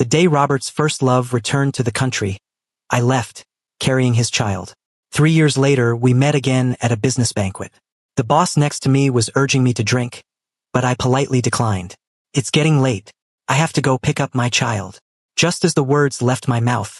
The day Robert's first love returned to the country, I left, carrying his child. 3 years later, we met again at a business banquet. The boss next to me was urging me to drink, but I politely declined. It's getting late. I have to go pick up my child. Just as the words left my mouth,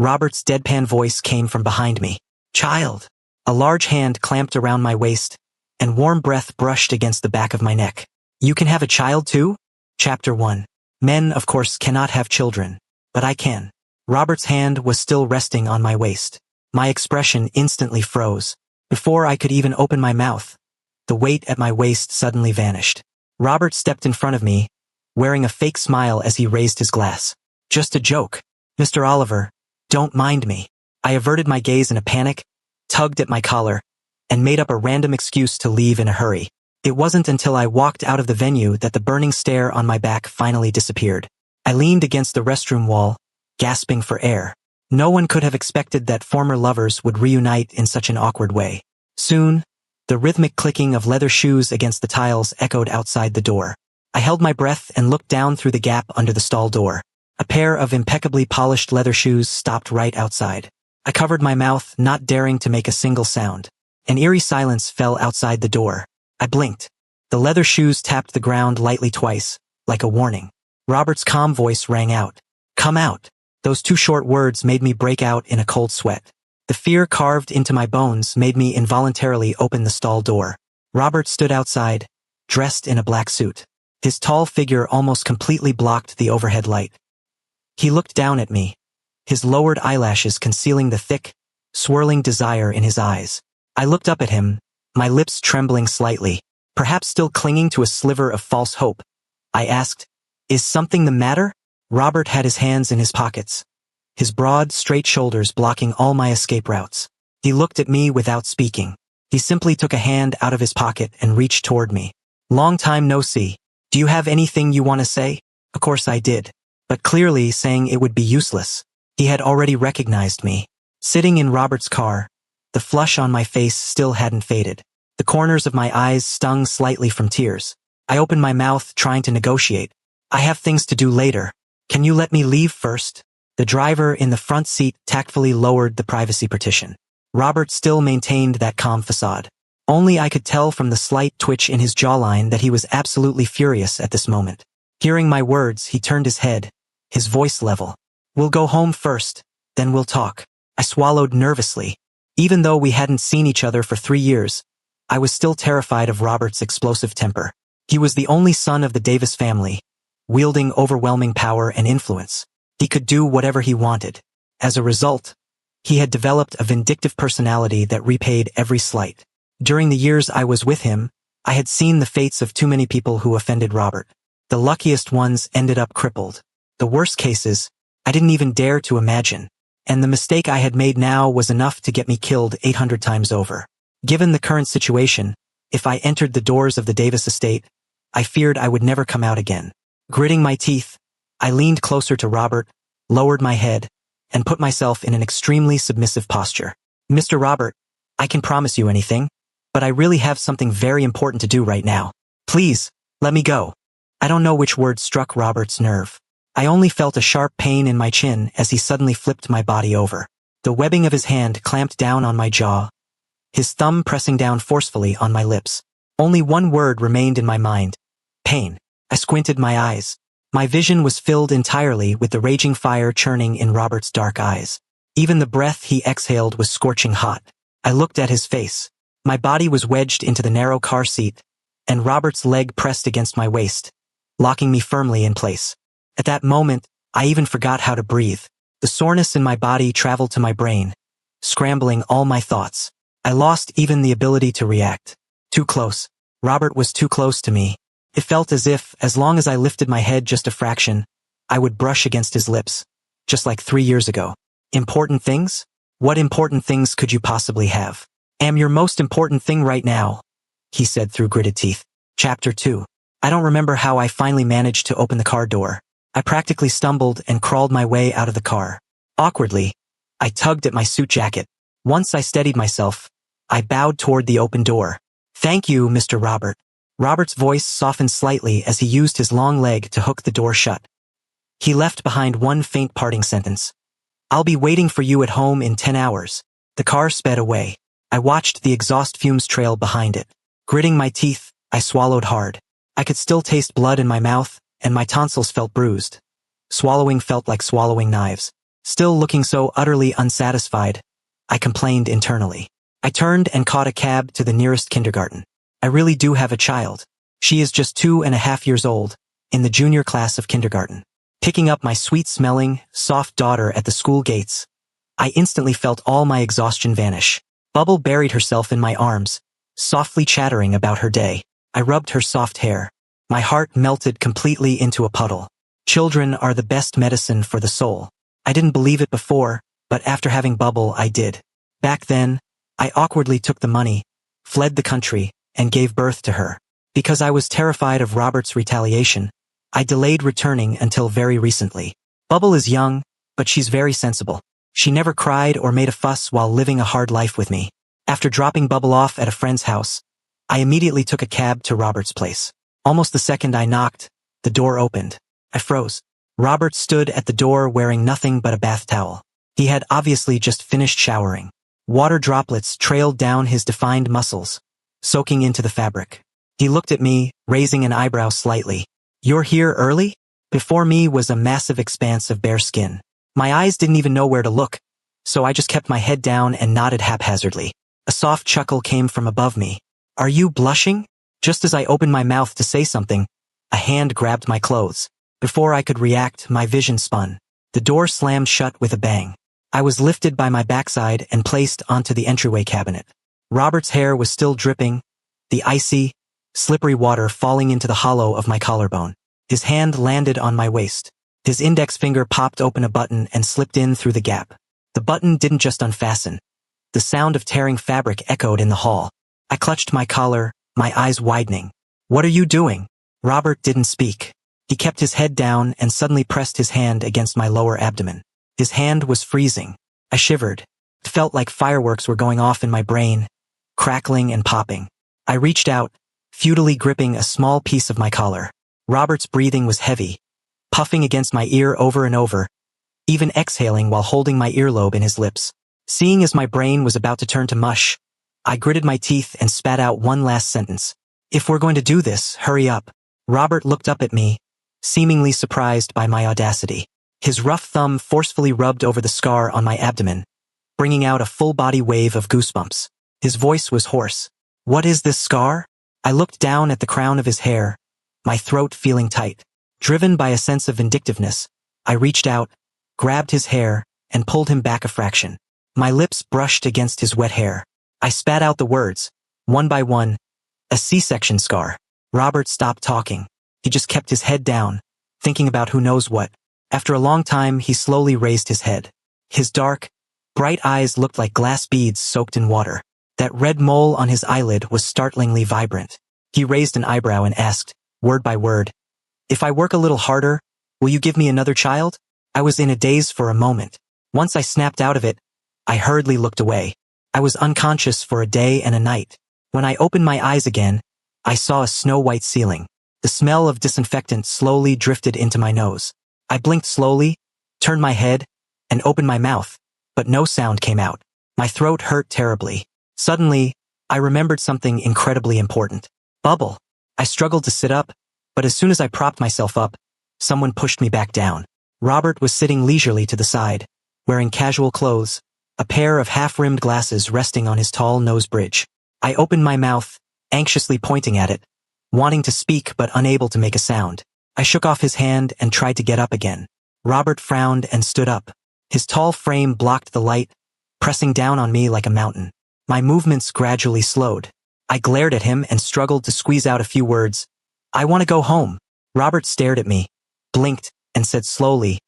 Robert's deadpan voice came from behind me. Child. A large hand clamped around my waist, and warm breath brushed against the back of my neck. You can have a child too? Chapter 1. Men, of course, cannot have children, but I can. Robert's hand was still resting on my waist. My expression instantly froze. Before I could even open my mouth, the weight at my waist suddenly vanished. Robert stepped in front of me, wearing a fake smile as he raised his glass. Just a joke. Mr. Oliver, don't mind me. I averted my gaze in a panic, tugged at my collar, and made up a random excuse to leave in a hurry. It wasn't until I walked out of the venue that the burning stare on my back finally disappeared. I leaned against the restroom wall, gasping for air. No one could have expected that former lovers would reunite in such an awkward way. Soon, the rhythmic clicking of leather shoes against the tiles echoed outside the door. I held my breath and looked down through the gap under the stall door. A pair of impeccably polished leather shoes stopped right outside. I covered my mouth, not daring to make a single sound. An eerie silence fell outside the door. I blinked. The leather shoes tapped the ground lightly twice, like a warning. Robert's calm voice rang out. Come out. Those 2 short words made me break out in a cold sweat. The fear carved into my bones made me involuntarily open the stall door. Robert stood outside, dressed in a black suit. His tall figure almost completely blocked the overhead light. He looked down at me, his lowered eyelashes concealing the thick, swirling desire in his eyes. I looked up at him, my lips trembling slightly, perhaps still clinging to a sliver of false hope. I asked, Is something the matter? Robert had his hands in his pockets, his broad, straight shoulders blocking all my escape routes. He looked at me without speaking. He simply took a hand out of his pocket and reached toward me. Long time no see. Do you have anything you want to say? Of course I did, but clearly saying it would be useless. He had already recognized me. Sitting in Robert's car, the flush on my face still hadn't faded. The corners of my eyes stung slightly from tears. I opened my mouth, trying to negotiate. I have things to do later. Can you let me leave first? The driver in the front seat tactfully lowered the privacy partition. Robert still maintained that calm facade. Only I could tell from the slight twitch in his jawline that he was absolutely furious at this moment. Hearing my words, he turned his head, his voice level. We'll go home first, then we'll talk. I swallowed nervously. Even though we hadn't seen each other for 3 years, I was still terrified of Robert's explosive temper. He was the only son of the Davis family, wielding overwhelming power and influence. He could do whatever he wanted. As a result, he had developed a vindictive personality that repaid every slight. During the years I was with him, I had seen the fates of too many people who offended Robert. The luckiest ones ended up crippled. The worst cases, I didn't even dare to imagine. And the mistake I had made now was enough to get me killed 800 times over. Given the current situation, if I entered the doors of the Davis estate, I feared I would never come out again. Gritting my teeth, I leaned closer to Robert, lowered my head, and put myself in an extremely submissive posture. Mr. Robert, I can promise you anything, but I really have something very important to do right now. Please, let me go. I don't know which word struck Robert's nerve. I only felt a sharp pain in my chin as he suddenly flipped my body over. The webbing of his hand clamped down on my jaw, his thumb pressing down forcefully on my lips. Only one word remained in my mind. Pain. I squinted my eyes. My vision was filled entirely with the raging fire churning in Robert's dark eyes. Even the breath he exhaled was scorching hot. I looked at his face. My body was wedged into the narrow car seat, and Robert's leg pressed against my waist, locking me firmly in place. At that moment, I even forgot how to breathe. The soreness in my body traveled to my brain, scrambling all my thoughts. I lost even the ability to react. Too close. Robert was too close to me. It felt as long as I lifted my head just a fraction, I would brush against his lips, just like 3 years ago. Important things? What important things could you possibly have? Am your most important thing right now, he said through gritted teeth. Chapter 2. I don't remember how I finally managed to open the car door. I practically stumbled and crawled my way out of the car. Awkwardly, I tugged at my suit jacket. Once I steadied myself, I bowed toward the open door. Thank you, Mr. Robert. Robert's voice softened slightly as he used his long leg to hook the door shut. He left behind one faint parting sentence. "I'll be waiting for you at home in 10 hours. The car sped away. I watched the exhaust fumes trail behind it. Gritting my teeth, I swallowed hard. I could still taste blood in my mouth, and my tonsils felt bruised. Swallowing felt like swallowing knives. Still looking so utterly unsatisfied, I complained internally. I turned and caught a cab to the nearest kindergarten. I really do have a child. She is just 2.5 years old, in the junior class of kindergarten. Picking up my sweet-smelling, soft daughter at the school gates, I instantly felt all my exhaustion vanish. Bubble buried herself in my arms, softly chattering about her day. I rubbed her soft hair. My heart melted completely into a puddle. Children are the best medicine for the soul. I didn't believe it before, but after having Bubble, I did. Back then, I awkwardly took the money, fled the country, and gave birth to her. Because I was terrified of Robert's retaliation, I delayed returning until very recently. Bubble is young, but she's very sensible. She never cried or made a fuss while living a hard life with me. After dropping Bubble off at a friend's house, I immediately took a cab to Robert's place. Almost the second I knocked, the door opened. I froze. Robert stood at the door wearing nothing but a bath towel. He had obviously just finished showering. Water droplets trailed down his defined muscles, soaking into the fabric. He looked at me, raising an eyebrow slightly. "You're here early?" Before me was a massive expanse of bare skin. My eyes didn't even know where to look, so I just kept my head down and nodded haphazardly. A soft chuckle came from above me. "Are you blushing?" Just as I opened my mouth to say something, a hand grabbed my clothes. Before I could react, my vision spun. The door slammed shut with a bang. I was lifted by my backside and placed onto the entryway cabinet. Robert's hair was still dripping, the icy, slippery water falling into the hollow of my collarbone. His hand landed on my waist. His index finger popped open a button and slipped in through the gap. The button didn't just unfasten. The sound of tearing fabric echoed in the hall. I clutched my collar, my eyes widening. "What are you doing?" Robert didn't speak. He kept his head down and suddenly pressed his hand against my lower abdomen. His hand was freezing. I shivered. It felt like fireworks were going off in my brain, crackling and popping. I reached out, futilely gripping a small piece of my collar. Robert's breathing was heavy, puffing against my ear over and over, even exhaling while holding my earlobe in his lips. Seeing as my brain was about to turn to mush, I gritted my teeth and spat out one last sentence. "If we're going to do this, hurry up." Robert looked up at me, seemingly surprised by my audacity. His rough thumb forcefully rubbed over the scar on my abdomen, bringing out a full-body wave of goosebumps. His voice was hoarse. "What is this scar?" I looked down at the crown of his hair, my throat feeling tight. Driven by a sense of vindictiveness, I reached out, grabbed his hair, and pulled him back a fraction. My lips brushed against his wet hair. I spat out the words, one by one, "A C-section scar." Robert stopped talking. He just kept his head down, thinking about who knows what. After a long time, he slowly raised his head. His dark, bright eyes looked like glass beads soaked in water. That red mole on his eyelid was startlingly vibrant. He raised an eyebrow and asked, word by word, "If I work a little harder, will you give me another child?" I was in a daze for a moment. Once I snapped out of it, I hurriedly looked away. I was unconscious for a day and a night. When I opened my eyes again, I saw a snow-white ceiling. The smell of disinfectant slowly drifted into my nose. I blinked slowly, turned my head, and opened my mouth, but no sound came out. My throat hurt terribly. Suddenly, I remembered something incredibly important. Bubble. I struggled to sit up, but as soon as I propped myself up, someone pushed me back down. Robert was sitting leisurely to the side, wearing casual clothes, a pair of half-rimmed glasses resting on his tall nose bridge. I opened my mouth, anxiously pointing at it, wanting to speak but unable to make a sound. I shook off his hand and tried to get up again. Robert frowned and stood up. His tall frame blocked the light, pressing down on me like a mountain. My movements gradually slowed. I glared at him and struggled to squeeze out a few words. "I want to go home." Robert stared at me, blinked, and said slowly,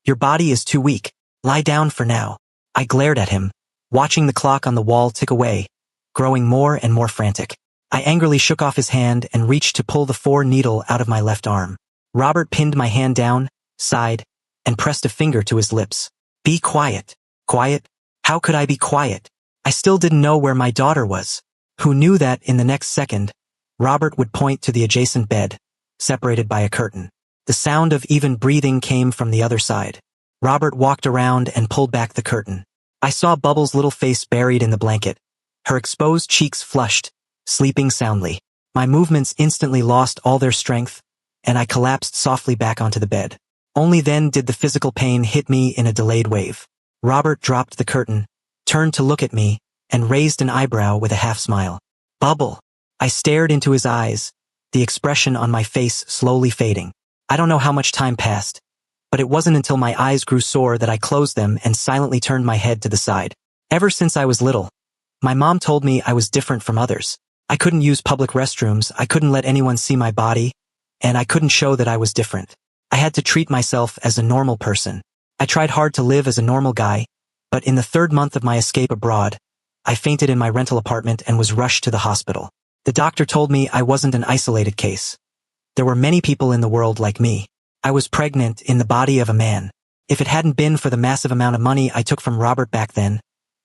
"Your body is too weak. Lie down for now." I glared at him, watching the clock on the wall tick away, growing more and more frantic. I angrily shook off his hand and reached to pull the 4 needle out of my left arm. Robert pinned my hand down, sighed, and pressed a finger to his lips. "Be quiet." Quiet? How could I be quiet? I still didn't know where my daughter was. Who knew that in the next second, Robert would point to the adjacent bed, separated by a curtain. The sound of even breathing came from the other side. Robert walked around and pulled back the curtain. I saw Bubbles' little face buried in the blanket, her exposed cheeks flushed, sleeping soundly. My movements instantly lost all their strength, and I collapsed softly back onto the bed. Only then did the physical pain hit me in a delayed wave. Robert dropped the curtain, turned to look at me, and raised an eyebrow with a half-smile. "Bubble." I stared into his eyes, the expression on my face slowly fading. I don't know how much time passed, but it wasn't until my eyes grew sore that I closed them and silently turned my head to the side. Ever since I was little, my mom told me I was different from others. I couldn't use public restrooms, I couldn't let anyone see my body, and I couldn't show that I was different. I had to treat myself as a normal person. I tried hard to live as a normal guy, but in the 3rd month of my escape abroad, I fainted in my rental apartment and was rushed to the hospital. The doctor told me I wasn't an isolated case. There were many people in the world like me. I was pregnant in the body of a man. If it hadn't been for the massive amount of money I took from Robert back then,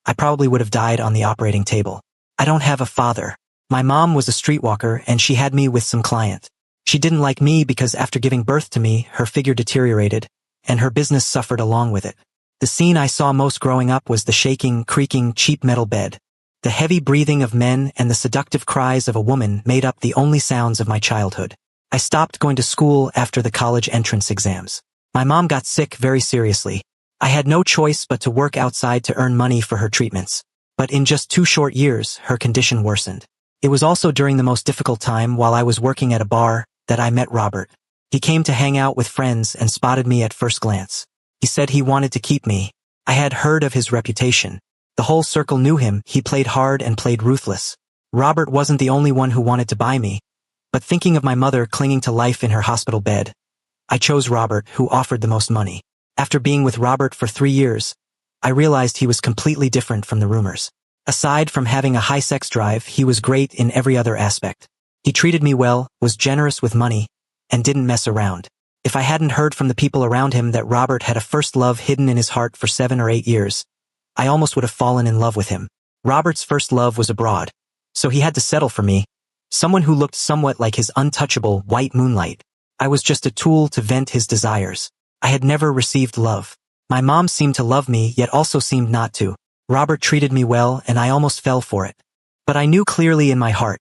I probably would have died on the operating table. I don't have a father. My mom was a streetwalker and she had me with some client. She didn't like me because after giving birth to me, her figure deteriorated, and her business suffered along with it. The scene I saw most growing up was the shaking, creaking, cheap metal bed. The heavy breathing of men and the seductive cries of a woman made up the only sounds of my childhood. I stopped going to school after the college entrance exams. My mom got sick very seriously. I had no choice but to work outside to earn money for her treatments. But in just 2 short years, her condition worsened. It was also during the most difficult time while I was working at a bar that I met Robert. He came to hang out with friends and spotted me at first glance. He said he wanted to keep me. I had heard of his reputation. The whole circle knew him, he played hard and played ruthless. Robert wasn't the only one who wanted to buy me, but thinking of my mother clinging to life in her hospital bed, I chose Robert, who offered the most money. After being with Robert for 3 years, I realized he was completely different from the rumors. Aside from having a high sex drive, he was great in every other aspect. He treated me well, was generous with money, and didn't mess around. If I hadn't heard from the people around him that Robert had a first love hidden in his heart for 7 or 8 years, I almost would have fallen in love with him. Robert's first love was abroad, so he had to settle for me, someone who looked somewhat like his untouchable white moonlight. I was just a tool to vent his desires. I had never received love. My mom seemed to love me, yet also seemed not to. Robert treated me well, and I almost fell for it. But I knew clearly in my heart,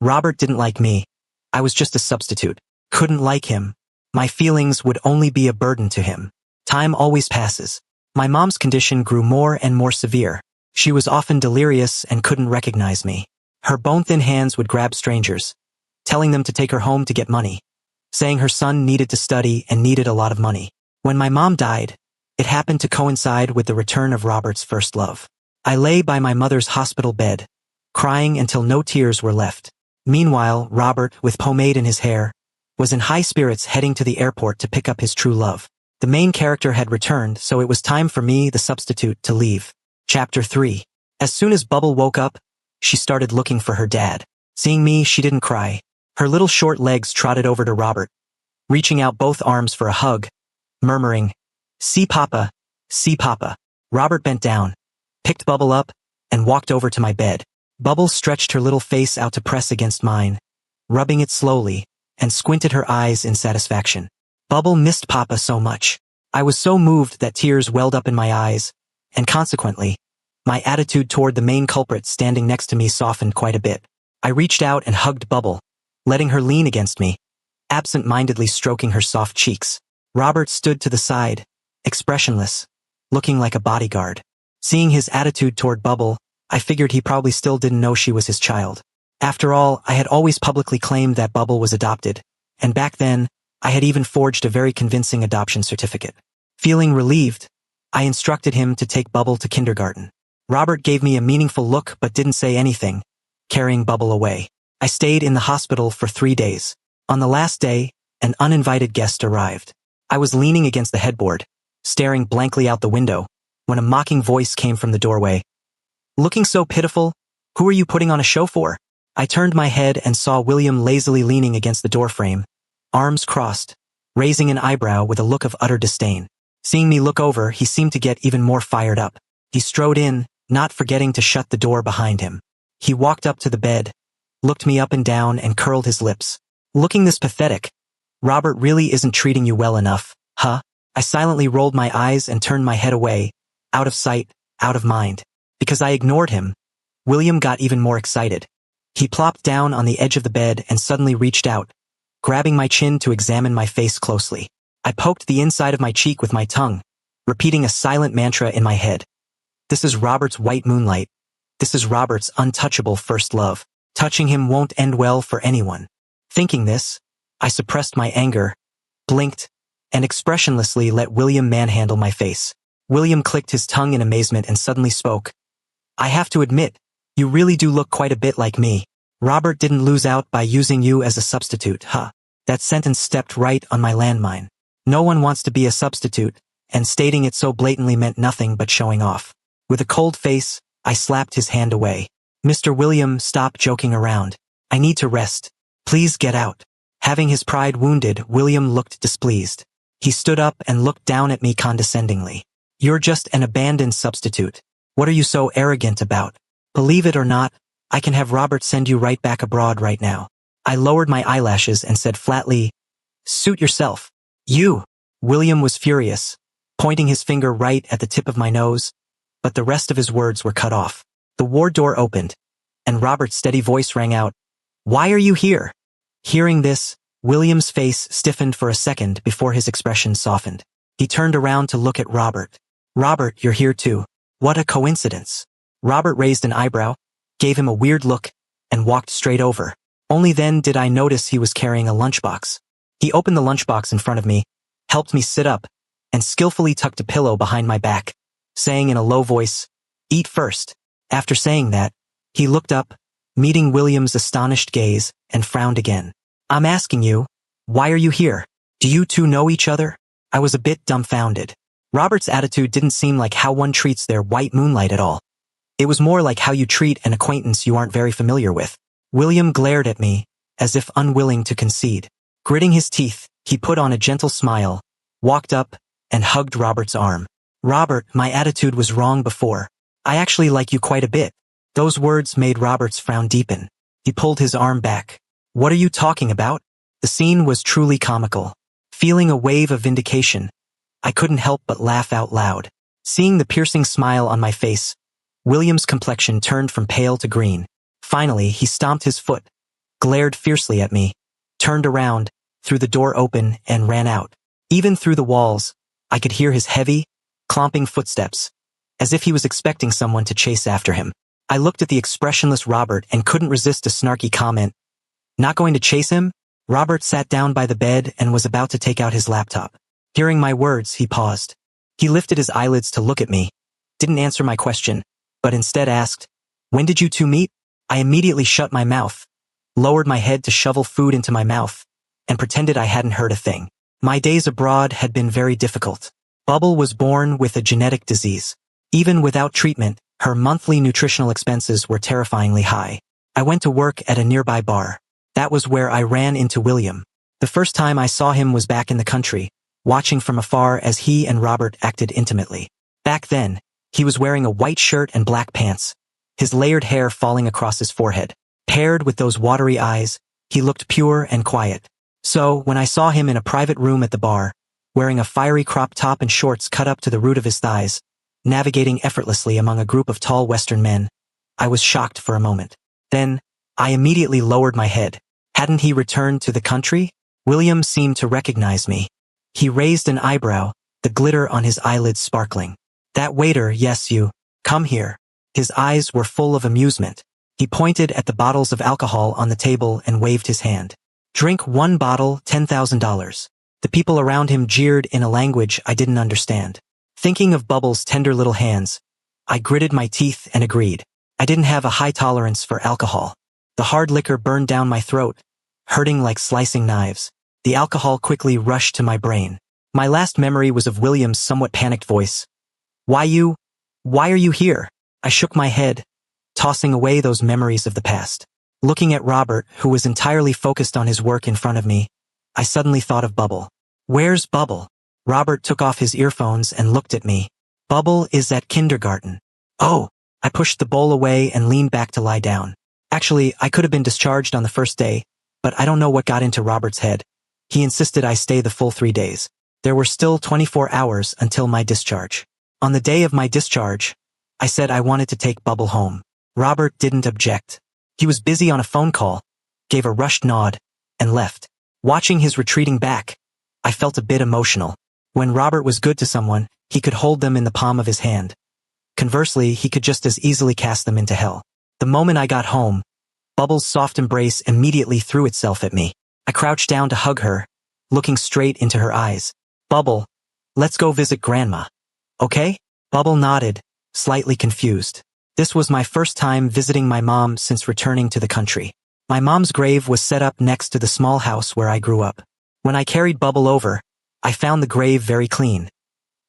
Robert didn't like me. I was just a substitute. Couldn't like him. My feelings would only be a burden to him. Time always passes. My mom's condition grew more and more severe. She was often delirious and couldn't recognize me. Her bone-thin hands would grab strangers, telling them to take her home to get money, saying her son needed to study and needed a lot of money. When my mom died, it happened to coincide with the return of Robert's first love. I lay by my mother's hospital bed, crying until no tears were left. Meanwhile, Robert, with pomade in his hair, was in high spirits heading to the airport to pick up his true love. The main character had returned, so it was time for me, the substitute, to leave. Chapter 3. As soon as Bubble woke up, she started looking for her dad. Seeing me, she didn't cry. Her little short legs trotted over to Robert, reaching out both arms for a hug, murmuring, "See Papa, see Papa." Robert bent down, picked Bubble up, and walked over to my bed. Bubble stretched her little face out to press against mine, rubbing it slowly, and squinted her eyes in satisfaction. Bubble missed Papa so much. I was so moved that tears welled up in my eyes, and consequently, my attitude toward the main culprit standing next to me softened quite a bit. I reached out and hugged Bubble, letting her lean against me, absent-mindedly stroking her soft cheeks. Robert stood to the side, expressionless, looking like a bodyguard. Seeing his attitude toward Bubble, I figured he probably still didn't know she was his child. After all, I had always publicly claimed that Bubble was adopted, and back then, I had even forged a very convincing adoption certificate. Feeling relieved, I instructed him to take Bubble to kindergarten. Robert gave me a meaningful look but didn't say anything, carrying Bubble away. I stayed in the hospital for 3 days. On the last day, an uninvited guest arrived. I was leaning against the headboard, staring blankly out the window, when a mocking voice came from the doorway. "Looking so pitiful, who are you putting on a show for?" I turned my head and saw William lazily leaning against the doorframe, arms crossed, raising an eyebrow with a look of utter disdain. Seeing me look over, he seemed to get even more fired up. He strode in, not forgetting to shut the door behind him. He walked up to the bed, looked me up and down and curled his lips. Looking this pathetic, Robert really isn't treating you well enough, huh? I silently rolled my eyes and turned my head away, out of sight, out of mind. Because I ignored him, William got even more excited. He plopped down on the edge of the bed and suddenly reached out, grabbing my chin to examine my face closely. I poked the inside of my cheek with my tongue, repeating a silent mantra in my head. This is Robert's white moonlight. This is Robert's untouchable first love. Touching him won't end well for anyone. Thinking this, I suppressed my anger, blinked, and expressionlessly let William manhandle my face. William clicked his tongue in amazement and suddenly spoke. I have to admit, you really do look quite a bit like me. Robert didn't lose out by using you as a substitute, huh? That sentence stepped right on my landmine. No one wants to be a substitute, and stating it so blatantly meant nothing but showing off. With a cold face, I slapped his hand away. Mr. William, stop joking around. I need to rest. Please get out. Having his pride wounded, William looked displeased. He stood up and looked down at me condescendingly. You're just an abandoned substitute. What are you so arrogant about? Believe it or not, I can have Robert send you right back abroad right now. I lowered my eyelashes and said flatly, suit yourself. You. William was furious, pointing his finger right at the tip of my nose, but the rest of his words were cut off. The ward door opened, and Robert's steady voice rang out, why are you here? Hearing this, William's face stiffened for a second before his expression softened. He turned around to look at Robert. Robert, you're here too. What a coincidence. Robert raised an eyebrow, gave him a weird look, and walked straight over. Only then did I notice he was carrying a lunchbox. He opened the lunchbox in front of me, helped me sit up, and skillfully tucked a pillow behind my back, saying in a low voice, eat first. After saying that, he looked up, meeting William's astonished gaze, and frowned again. I'm asking you, why are you here? Do you two know each other? I was a bit dumbfounded. Robert's attitude didn't seem like how one treats their white moonlight at all. It was more like how you treat an acquaintance you aren't very familiar with. William glared at me, as if unwilling to concede. Gritting his teeth, he put on a gentle smile, walked up, and hugged Robert's arm. Robert, my attitude was wrong before. I actually like you quite a bit. Those words made Robert's frown deepen. He pulled his arm back. What are you talking about? The scene was truly comical. Feeling a wave of vindication, I couldn't help but laugh out loud. Seeing the piercing smile on my face, William's complexion turned from pale to green. Finally, he stomped his foot, glared fiercely at me, turned around, threw the door open, and ran out. Even through the walls, I could hear his heavy, clomping footsteps, as if he was expecting someone to chase after him. I looked at the expressionless Robert and couldn't resist a snarky comment. Not going to chase him? Robert sat down by the bed and was about to take out his laptop. Hearing my words, he paused. He lifted his eyelids to look at me, didn't answer my question, but instead asked, when did you two meet? I immediately shut my mouth, lowered my head to shovel food into my mouth, and pretended I hadn't heard a thing. My days abroad had been very difficult. Bubble was born with a genetic disease. Even without treatment, her monthly nutritional expenses were terrifyingly high. I went to work at a nearby bar. That was where I ran into William. The first time I saw him was back in the country, watching from afar as he and Robert acted intimately. Back then, he was wearing a white shirt and black pants, his layered hair falling across his forehead. Paired with those watery eyes, he looked pure and quiet. So, when I saw him in a private room at the bar, wearing a fiery crop top and shorts cut up to the root of his thighs, navigating effortlessly among a group of tall Western men, I was shocked for a moment. Then, I immediately lowered my head. Hadn't he returned to the country? William seemed to recognize me. He raised an eyebrow, the glitter on his eyelids sparkling. That waiter, yes, you. Come here. His eyes were full of amusement. He pointed at the bottles of alcohol on the table and waved his hand. Drink one bottle, $10,000. The people around him jeered in a language I didn't understand. Thinking of Bubble's tender little hands, I gritted my teeth and agreed. I didn't have a high tolerance for alcohol. The hard liquor burned down my throat, hurting like slicing knives. The alcohol quickly rushed to my brain. My last memory was of William's somewhat panicked voice. Why are you here? I shook my head, tossing away those memories of the past. Looking at Robert, who was entirely focused on his work in front of me, I suddenly thought of Bubble. Where's Bubble? Robert took off his earphones and looked at me. Bubble is at kindergarten. Oh, I pushed the bowl away and leaned back to lie down. Actually, I could have been discharged on the first day, but I don't know what got into Robert's head. He insisted I stay the full 3 days. There were still 24 hours until my discharge. On the day of my discharge, I said I wanted to take Bubble home. Robert didn't object. He was busy on a phone call, gave a rushed nod, and left. Watching his retreating back, I felt a bit emotional. When Robert was good to someone, he could hold them in the palm of his hand. Conversely, he could just as easily cast them into hell. The moment I got home, Bubble's soft embrace immediately threw itself at me. I crouched down to hug her, looking straight into her eyes. Bubble, let's go visit Grandma. Okay? Bubble nodded, slightly confused. This was my first time visiting my mom since returning to the country. My mom's grave was set up next to the small house where I grew up. When I carried Bubble over, I found the grave very clean.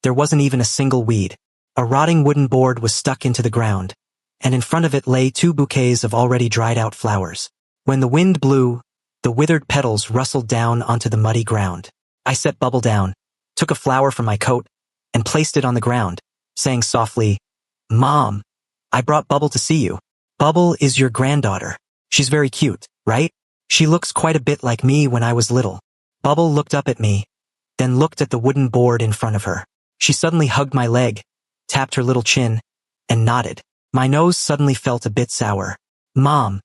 There wasn't even a single weed. A rotting wooden board was stuck into the ground, and in front of it lay 2 bouquets of already dried-out flowers. When the wind blew, the withered petals rustled down onto the muddy ground. I set Bubble down, took a flower from my coat, and placed it on the ground, saying softly, "Mom, I brought Bubble to see you. Bubble is your granddaughter. She's very cute, right? She looks quite a bit like me when I was little." Bubble looked up at me, then looked at the wooden board in front of her. She suddenly hugged my leg, tapped her little chin, and nodded. My nose suddenly felt a bit sour. "Mom,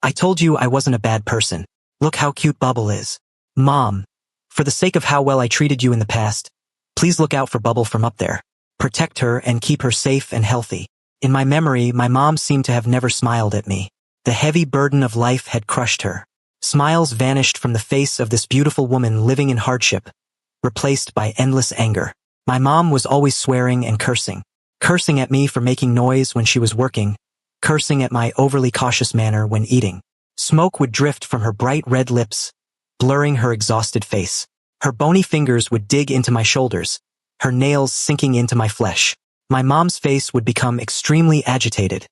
I told you I wasn't a bad person. Look how cute Bubble is. Mom, for the sake of how well I treated you in the past, please look out for Bubble from up there. Protect her and keep her safe and healthy." In my memory, my mom seemed to have never smiled at me. The heavy burden of life had crushed her. Smiles vanished from the face of this beautiful woman living in hardship, replaced by endless anger. My mom was always swearing and cursing at me for making noise when she was working, cursing at my overly cautious manner when eating. Smoke would drift from her bright red lips, blurring her exhausted face. Her bony fingers would dig into my shoulders, her nails sinking into my flesh. My mom's face would become extremely agitated,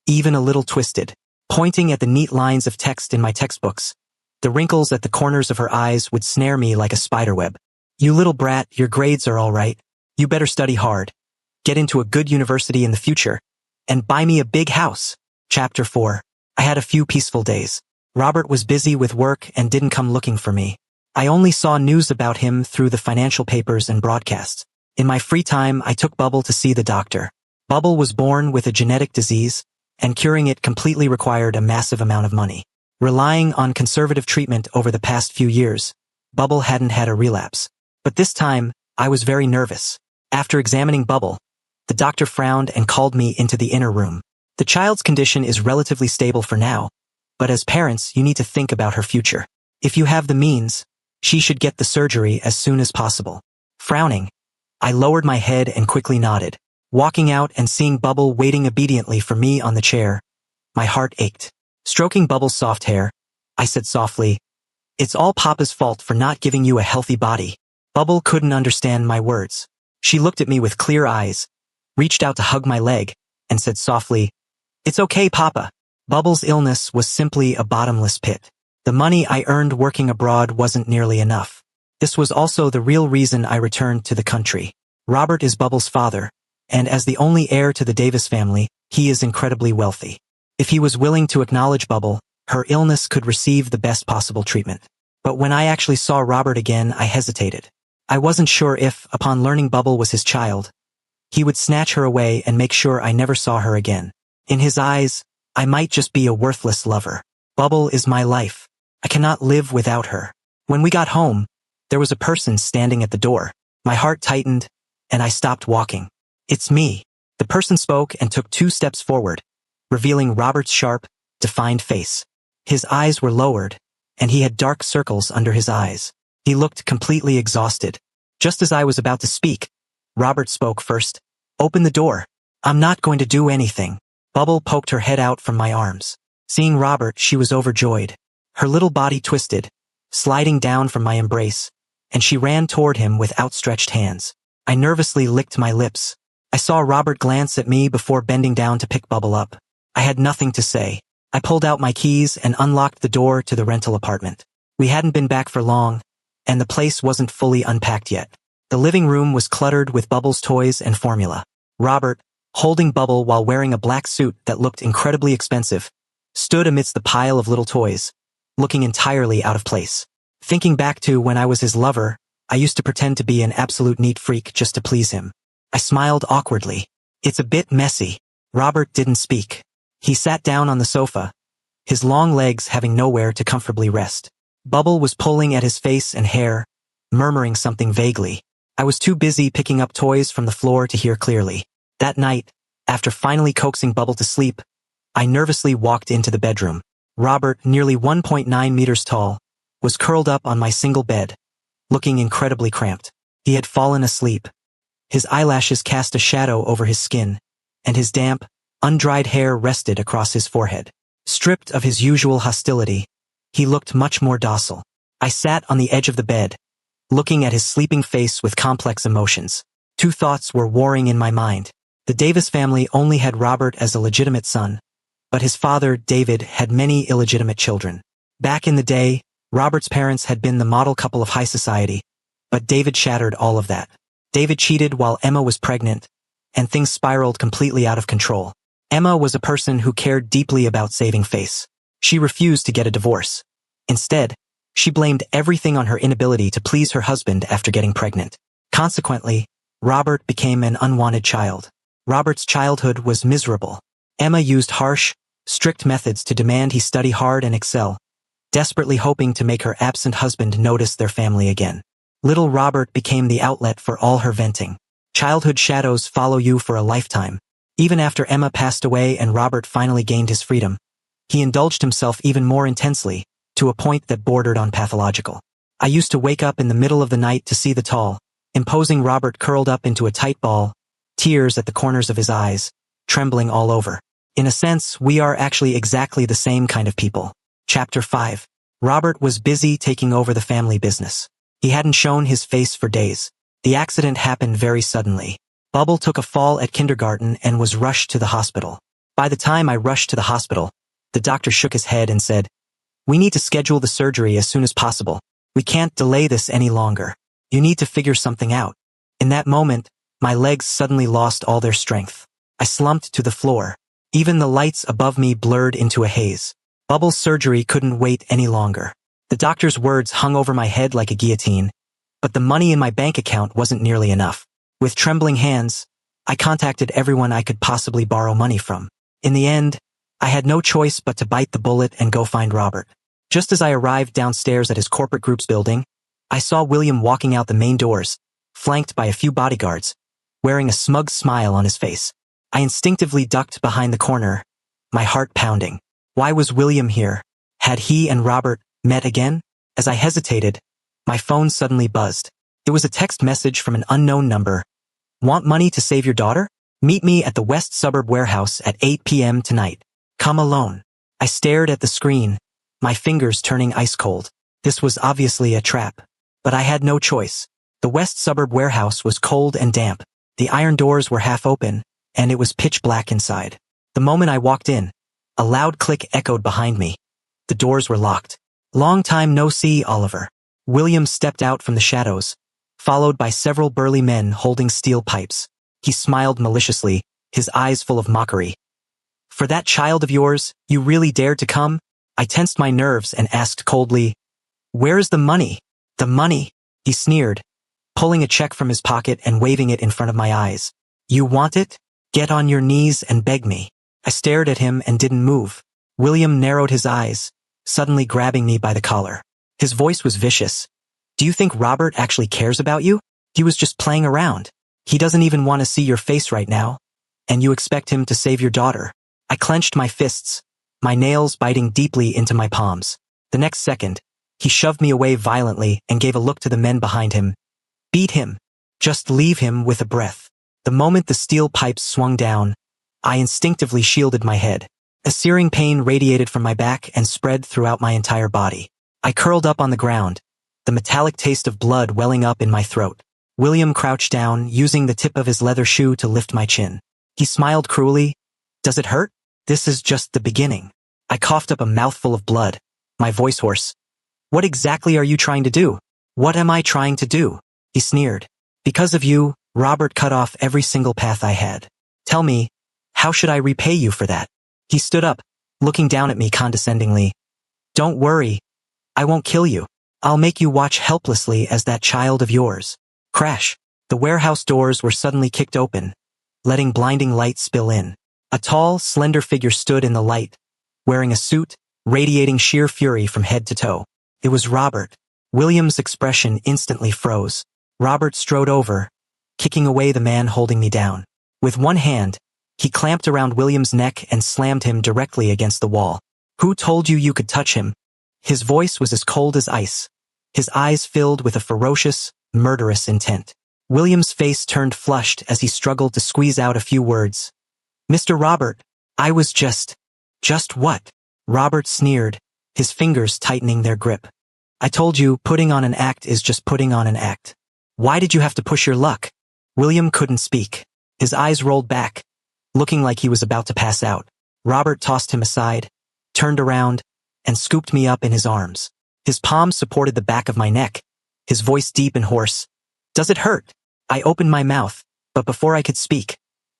even a little twisted, pointing at the neat lines of text in my textbooks. The wrinkles at the corners of her eyes would snare me like a spiderweb. "You little brat, your grades are all right. You better study hard, get into a good university in the future, and buy me a big house." Chapter 4. I had a few peaceful days. Robert was busy with work and didn't come looking for me. I only saw news about him through the financial papers and broadcasts. In my free time, I took Bubble to see the doctor. Bubble was born with a genetic disease, and curing it completely required a massive amount of money. Relying on conservative treatment over the past few years, Bubble hadn't had a relapse. But this time, I was very nervous. After examining Bubble, the doctor frowned and called me into the inner room. "The child's condition is relatively stable for now, but as parents, you need to think about her future. If you have the means, she should get the surgery as soon as possible." Frowning, I lowered my head and quickly nodded. Walking out and seeing Bubble waiting obediently for me on the chair, my heart ached. Stroking Bubble's soft hair, I said softly, "It's all Papa's fault for not giving you a healthy body." Bubble couldn't understand my words. She looked at me with clear eyes, reached out to hug my leg, and said softly, "It's okay, Papa." Bubble's illness was simply a bottomless pit. The money I earned working abroad wasn't nearly enough. This was also the real reason I returned to the country. Robert is Bubble's father, and as the only heir to the Davis family, he is incredibly wealthy. If he was willing to acknowledge Bubble, her illness could receive the best possible treatment. But when I actually saw Robert again, I hesitated. I wasn't sure if, upon learning Bubble was his child, he would snatch her away and make sure I never saw her again. In his eyes, I might just be a worthless lover. Bubble is my life. I cannot live without her. When we got home, there was a person standing at the door. My heart tightened, and I stopped walking. "It's me." The person spoke and took 2 steps forward, revealing Robert's sharp, defined face. His eyes were lowered, and he had dark circles under his eyes. He looked completely exhausted. Just as I was about to speak, Robert spoke first. "Open the door. I'm not going to do anything." Bubble poked her head out from my arms. Seeing Robert, she was overjoyed. Her little body twisted, sliding down from my embrace, and she ran toward him with outstretched hands. I nervously licked my lips. I saw Robert glance at me before bending down to pick Bubble up. I had nothing to say. I pulled out my keys and unlocked the door to the rental apartment. We hadn't been back for long, and the place wasn't fully unpacked yet. The living room was cluttered with Bubble's toys and formula. Robert, holding Bubble while wearing a black suit that looked incredibly expensive, stood amidst the pile of little toys, looking entirely out of place. Thinking back to when I was his lover, I used to pretend to be an absolute neat freak just to please him. I smiled awkwardly. It's a bit messy. Robert didn't speak. He sat down on the sofa, his long legs having nowhere to comfortably rest. Bubble was pulling at his face and hair, murmuring something vaguely. I was too busy picking up toys from the floor to hear clearly. That night, after finally coaxing Bubble to sleep, I nervously walked into the bedroom. Robert, nearly 1.9 meters tall, was curled up on my single bed, looking incredibly cramped. He had fallen asleep. His eyelashes cast a shadow over his skin, and his damp, undried hair rested across his forehead. Stripped of his usual hostility, he looked much more docile. I sat on the edge of the bed, looking at his sleeping face with complex emotions. Two thoughts were warring in my mind. The Davis family only had Robert as a legitimate son, but his father, David, had many illegitimate children. Back in the day, Robert's parents had been the model couple of high society, but David shattered all of that. David cheated while Emma was pregnant, and things spiraled completely out of control. Emma was a person who cared deeply about saving face. She refused to get a divorce. Instead, she blamed everything on her inability to please her husband after getting pregnant. Consequently, Robert became an unwanted child. Robert's childhood was miserable. Emma used harsh, strict methods to demand he study hard and excel, desperately hoping to make her absent husband notice their family again. Little Robert became the outlet for all her venting. Childhood shadows follow you for a lifetime. Even after Emma passed away and Robert finally gained his freedom, he indulged himself even more intensely, to a point that bordered on pathological. I used to wake up in the middle of the night to see the tall, imposing Robert curled up into a tight ball, tears at the corners of his eyes, trembling all over. In a sense, we are actually exactly the same kind of people. Chapter 5. Robert was busy taking over the family business. He hadn't shown his face for days. The accident happened very suddenly. Bubble took a fall at kindergarten and was rushed to the hospital. By the time I rushed to the hospital, the doctor shook his head and said, "We need to schedule the surgery as soon as possible. We can't delay this any longer. You need to figure something out." In that moment, my legs suddenly lost all their strength. I slumped to the floor. Even the lights above me blurred into a haze. Bubble's surgery couldn't wait any longer. The doctor's words hung over my head like a guillotine, but the money in my bank account wasn't nearly enough. With trembling hands, I contacted everyone I could possibly borrow money from. In the end, I had no choice but to bite the bullet and go find Robert. Just as I arrived downstairs at his corporate group's building, I saw William walking out the main doors, flanked by a few bodyguards, wearing a smug smile on his face. I instinctively ducked behind the corner, my heart pounding. Why was William here? Had he and Robert met again? As I hesitated, my phone suddenly buzzed. It was a text message from an unknown number. "Want money to save your daughter? Meet me at the West Suburb Warehouse at 8 p.m. tonight. Come alone." I stared at the screen, my fingers turning ice cold. This was obviously a trap. But I had no choice. The West Suburb Warehouse was cold and damp. The iron doors were half open, and it was pitch black inside. The moment I walked in, a loud click echoed behind me. The doors were locked. "Long time no see, Oliver." William stepped out from the shadows, followed by several burly men holding steel pipes. He smiled maliciously, his eyes full of mockery. "For that child of yours, you really dared to come?" I tensed my nerves and asked coldly, "Where is the money?" "The money?" he sneered, pulling a check from his pocket and waving it in front of my eyes. "You want it? Get on your knees and beg me." I stared at him and didn't move. William narrowed his eyes, suddenly grabbing me by the collar. His voice was vicious. "Do you think Robert actually cares about you? He was just playing around. He doesn't even want to see your face right now, and you expect him to save your daughter." I clenched my fists, my nails biting deeply into my palms. The next second, he shoved me away violently and gave a look to the men behind him. "Beat him. Just leave him with a breath." The moment the steel pipes swung down, I instinctively shielded my head. A searing pain radiated from my back and spread throughout my entire body. I curled up on the ground, the metallic taste of blood welling up in my throat. William crouched down, using the tip of his leather shoe to lift my chin. He smiled cruelly. "Does it hurt? This is just the beginning." I coughed up a mouthful of blood, my voice hoarse. "What exactly are you trying to do?" "What am I trying to do?" he sneered. "Because of you, Robert cut off every single path I had. Tell me, how should I repay you for that?" He stood up, looking down at me condescendingly. "Don't worry. I won't kill you. I'll make you watch helplessly as that child of yours. Crash. The warehouse doors were suddenly kicked open, letting blinding light spill in. A tall, slender figure stood in the light, wearing a suit, radiating sheer fury from head to toe. It was Robert. William's expression instantly froze. Robert strode over, kicking away the man holding me down. With one hand, he clamped around William's neck and slammed him directly against the wall. Who told you you could touch him? His voice was as cold as ice. His eyes filled with a ferocious, murderous intent. William's face turned flushed as he struggled to squeeze out a few words. Mr. Robert, I was just what? Robert sneered, his fingers tightening their grip. I told you, putting on an act is just putting on an act. Why did you have to push your luck? William couldn't speak. His eyes rolled back, looking like he was about to pass out. Robert tossed him aside, turned around, and scooped me up in his arms. His palms supported the back of my neck, his voice deep and hoarse. Does it hurt? I opened my mouth, but before I could speak,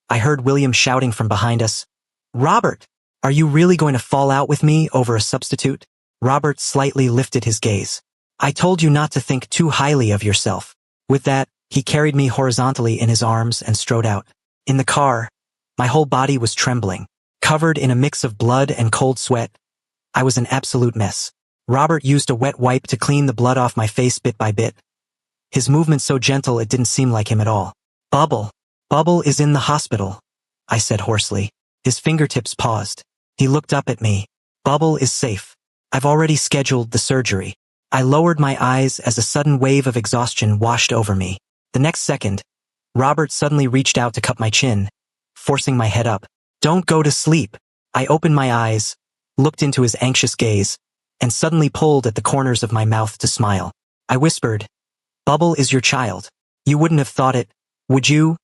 I heard William shouting from behind us. Robert, are you really going to fall out with me over a substitute? Robert slightly lifted his gaze. I told you not to think too highly of yourself. With that, he carried me horizontally in his arms and strode out. In the car, my whole body was trembling, covered in a mix of blood and cold sweat. I was an absolute mess. Robert used a wet wipe to clean the blood off my face bit by bit. His movement so gentle it didn't seem like him at all. Bubble is in the hospital, I said hoarsely. His fingertips paused. He looked up at me. Bubble is safe. I've already scheduled the surgery. I lowered my eyes as a sudden wave of exhaustion washed over me. The next second, Robert suddenly reached out to cup my chin, forcing my head up. Don't go to sleep. I opened my eyes, looked into his anxious gaze, and suddenly pulled at the corners of my mouth to smile. I whispered, Bubble is your child. You wouldn't have thought it, would you?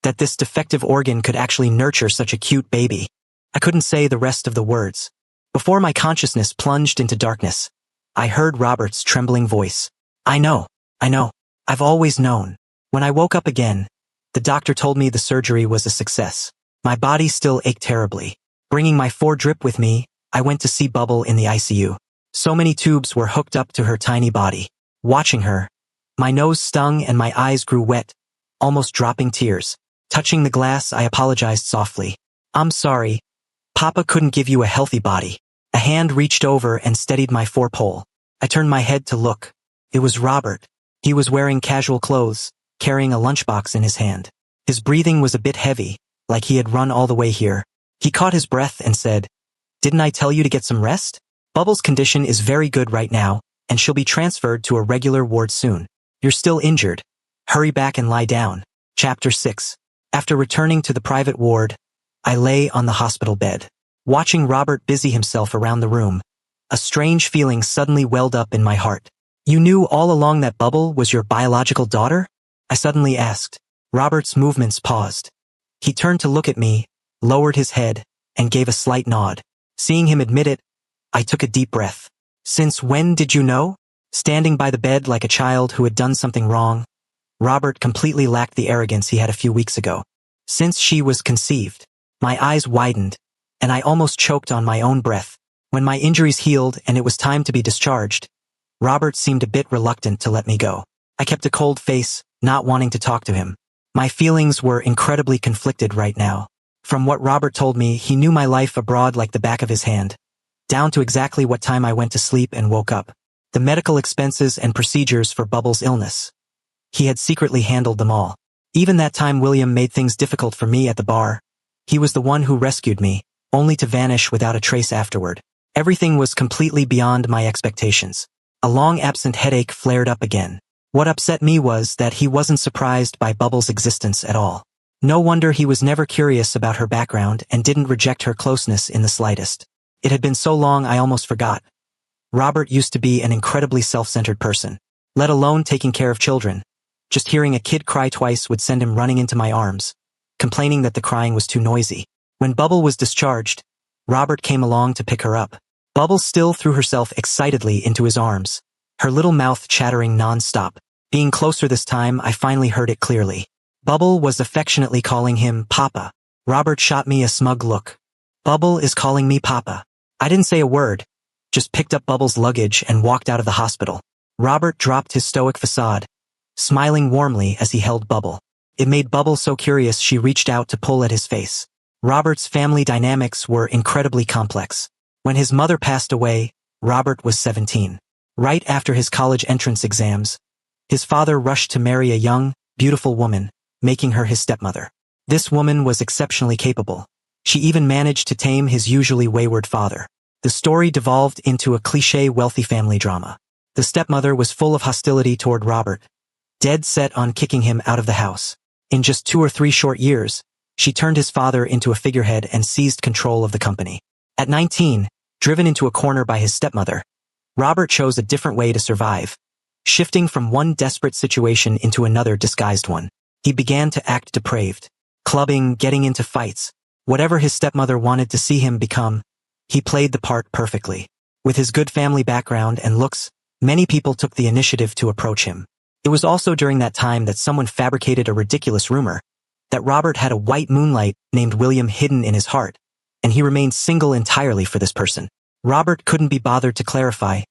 That this defective organ could actually nurture such a cute baby. I couldn't say the rest of the words. Before my consciousness plunged into darkness, I heard Robert's trembling voice. I know. I've always known. When I woke up again, the doctor told me the surgery was a success. My body still ached terribly. Bringing my 4-drip with me, I went to see Bubble in the ICU. So many tubes were hooked up to her tiny body. Watching her, my nose stung and my eyes grew wet, almost dropping tears. Touching the glass, I apologized softly. I'm sorry. Papa couldn't give you a healthy body. A hand reached over and steadied my 4-pole. I turned my head to look. It was Robert. He was wearing casual clothes, carrying a lunchbox in his hand. His breathing was a bit heavy, like he had run all the way here. He caught his breath and said, Didn't I tell you to get some rest? Bubble's condition is very good right now, and she'll be transferred to a regular ward soon. You're still injured. Hurry back and lie down. Chapter 6. After returning to the private ward, I lay on the hospital bed. Watching Robert busy himself around the room, a strange feeling suddenly welled up in my heart. You knew all along that Bubble was your biological daughter? I suddenly asked. Robert's movements paused. He turned to look at me, lowered his head, and gave a slight nod. Seeing him admit it, I took a deep breath. Since when did you know? Standing by the bed like a child who had done something wrong, Robert completely lacked the arrogance he had a few weeks ago. Since she was conceived. My eyes widened, and I almost choked on my own breath. When my injuries healed and it was time to be discharged, Robert seemed a bit reluctant to let me go. I kept a cold face, not wanting to talk to him. My feelings were incredibly conflicted right now. From what Robert told me, he knew my life abroad like the back of his hand, down to exactly what time I went to sleep and woke up. The medical expenses and procedures for Bubble's illness. He had secretly handled them all. Even that time William made things difficult for me at the bar. He was the one who rescued me, only to vanish without a trace afterward. Everything was completely beyond my expectations. A long-absent headache flared up again. What upset me was that he wasn't surprised by Bubble's existence at all. No wonder he was never curious about her background and didn't reject her closeness in the slightest. It had been so long I almost forgot. Robert used to be an incredibly self-centered person, let alone taking care of children. Just hearing a kid cry twice would send him running into my arms, complaining that the crying was too noisy. When Bubble was discharged, Robert came along to pick her up. Bubble still threw herself excitedly into his arms, her little mouth chattering non-stop. Being closer this time, I finally heard it clearly. Bubble was affectionately calling him Papa. Robert shot me a smug look. Bubble is calling me Papa. I didn't say a word, just picked up Bubble's luggage and walked out of the hospital. Robert dropped his stoic facade, smiling warmly as he held Bubble. It made Bubble so curious she reached out to pull at his face. Robert's family dynamics were incredibly complex. When his mother passed away, Robert was 17. Right after his college entrance exams, his father rushed to marry a young, beautiful woman, making her his stepmother. This woman was exceptionally capable. She even managed to tame his usually wayward father. The story devolved into a cliché wealthy family drama. The stepmother was full of hostility toward Robert, dead set on kicking him out of the house. In just 2 or 3 short years, she turned his father into a figurehead and seized control of the company. At 19, driven into a corner by his stepmother, Robert chose a different way to survive, shifting from one desperate situation into another disguised one. He began to act depraved, clubbing, getting into fights. Whatever his stepmother wanted to see him become, he played the part perfectly. With his good family background and looks, many people took the initiative to approach him. It was also during that time that someone fabricated a ridiculous rumor that Robert had a white moonlight named William hidden in his heart, and he remained single entirely for this person. Robert couldn't be bothered to clarify,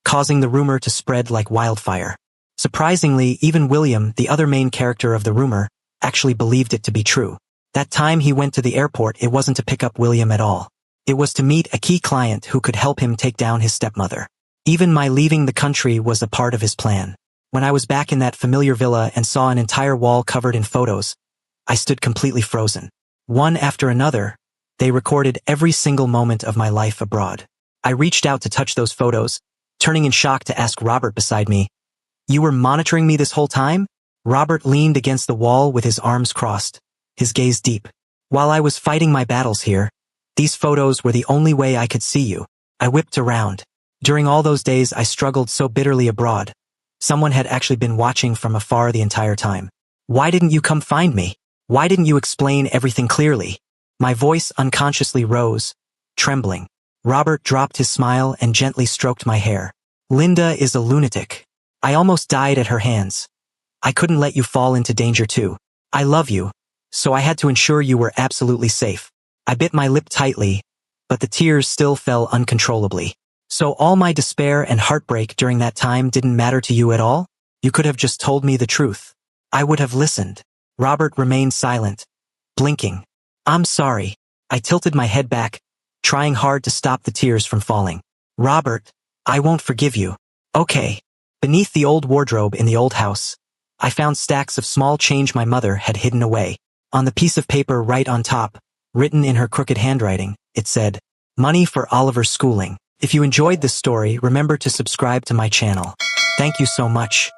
causing the rumor to spread like wildfire. Surprisingly, even William, the other main character of the rumor, actually believed it to be true. That time he went to the airport, it wasn't to pick up William at all. It was to meet a key client who could help him take down his stepmother. Even my leaving the country was a part of his plan. When I was back in that familiar villa and saw an entire wall covered in photos, I stood completely frozen. One after another, they recorded every single moment of my life abroad. I reached out to touch those photos, turning in shock to ask Robert beside me, "You were monitoring me this whole time?" Robert leaned against the wall with his arms crossed, his gaze deep. "While I was fighting my battles here, these photos were the only way I could see you." I whipped around. During all those days I struggled so bitterly abroad. Someone had actually been watching from afar the entire time. "Why didn't you come find me? Why didn't you explain everything clearly?" My voice unconsciously rose, trembling. Robert dropped his smile and gently stroked my hair. "Linda is a lunatic. I almost died at her hands. I couldn't let you fall into danger too. I love you, so I had to ensure you were absolutely safe." I bit my lip tightly, but the tears still fell uncontrollably. "So all my despair and heartbreak during that time didn't matter to you at all? You could have just told me the truth. I would have listened." Robert remained silent, blinking. "I'm sorry." I tilted my head back, trying hard to stop the tears from falling. "Robert, I won't forgive you." "Okay." Beneath the old wardrobe in the old house, I found stacks of small change my mother had hidden away. On the piece of paper right on top, written in her crooked handwriting, it said, "Money for Oliver's schooling." If you enjoyed this story, remember to subscribe to my channel. Thank you so much.